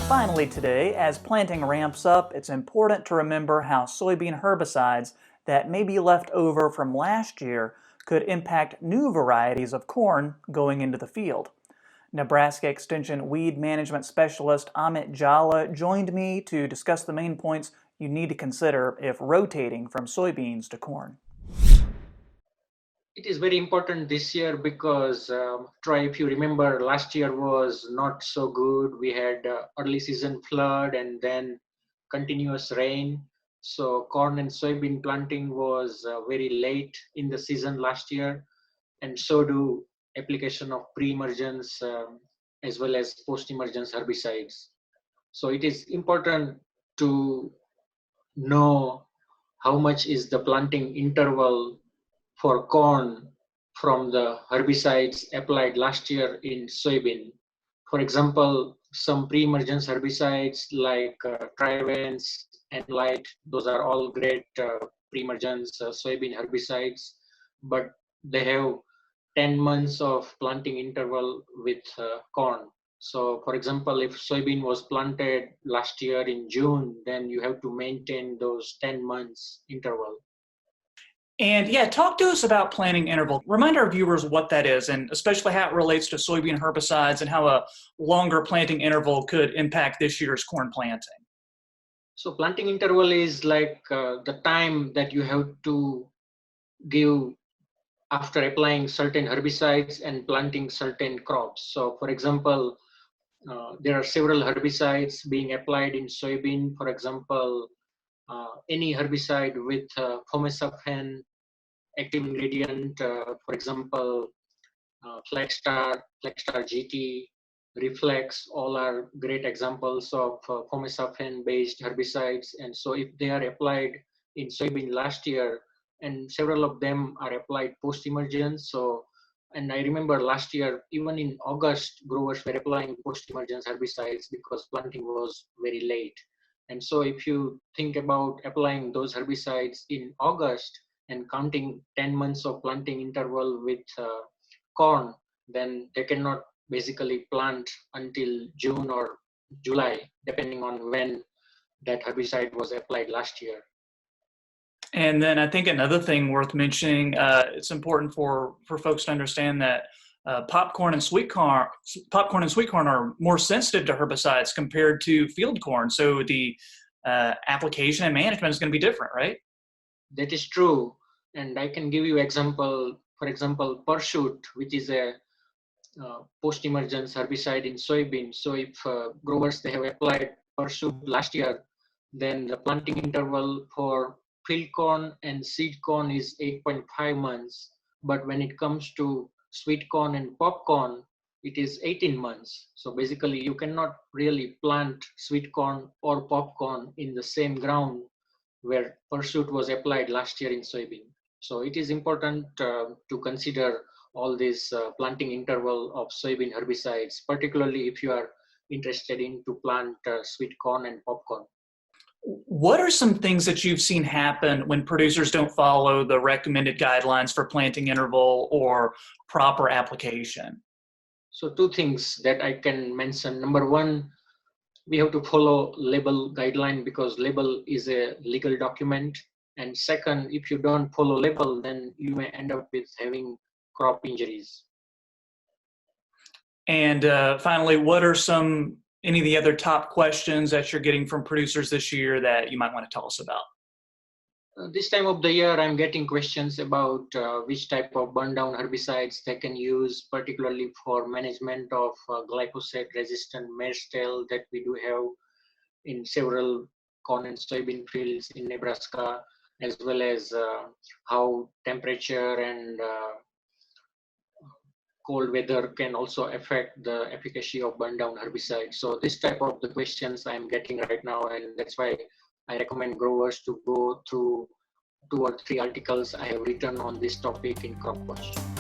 Finally today, as planting ramps up, it's important to remember how soybean herbicides that may be left over from last year could impact new varieties of corn going into the field. Nebraska Extension Weed Management Specialist Amit Jhala joined me to discuss the main points you need to consider if rotating from soybeans to corn. It is very important this year because, Troy, if you remember, last year was not so good. We had early season flood and then continuous rain. So corn and soybean planting was very late in the season last year, and so do application of pre-emergence as well as post-emergence herbicides. So it is important to know how much is the planting interval for corn from the herbicides applied last year in soybean. For example, some pre-emergence herbicides like Trivens and Light, those are all great pre-emergence soybean herbicides, but they have 10 months of planting interval with corn. So for example, if soybean was planted last year in June, then you have to maintain those 10 months interval. And yeah, talk to us about planting interval. Remind our viewers what that is, and especially how it relates to soybean herbicides and how a longer planting interval could impact this year's corn planting. So planting interval is like the time that you have to give after applying certain herbicides and planting certain crops. So for example, there are several herbicides being applied in soybean. For example, any herbicide with fomesafen active ingredient, for example, Flagstar GT, Reflex, all are great examples of fomesafen-based herbicides. And so if they are applied in soybean last year, and several of them are applied post-emergence, and I remember last year, even in August, growers were applying post-emergence herbicides because planting was very late. And so if you think about applying those herbicides in August and counting 10 months of planting interval with corn, then they cannot basically plant until June or July, depending on when that herbicide was applied last year. And then I think another thing worth mentioning, it's important for folks to understand that popcorn and sweet corn are more sensitive to herbicides compared to field corn. So the application and management is going to be different, right? That is true. And I can give you example, for example, Pursuit, which is a post-emergence herbicide in soybean. So if growers, they have applied Pursuit last year, then the planting interval for field corn and seed corn is 8.5 months. But when it comes to sweet corn and popcorn, it is 18 months. So basically, you cannot really plant sweet corn or popcorn in the same ground where Pursuit was applied last year in soybean. So it is important to consider all this planting interval of soybean herbicides, particularly if you are interested in to plant sweet corn and popcorn. What are some things that you've seen happen when producers don't follow the recommended guidelines for planting interval or proper application? So two things that I can mention. Number one, we have to follow label guideline because label is a legal document. And second, if you don't follow label, then you may end up with having crop injuries. And finally, what are any of the other top questions that you're getting from producers this year that you might want to tell us about? This time of the year, I'm getting questions about which type of burn down herbicides they can use, particularly for management of glyphosate-resistant maize tail that we do have in several corn and soybean fields in Nebraska, as well as how temperature and cold weather can also affect the efficacy of burn down herbicides. So this type of the questions I'm getting right now, and that's why I recommend growers to go through 2 or 3 articles I have written on this topic in CropWatch.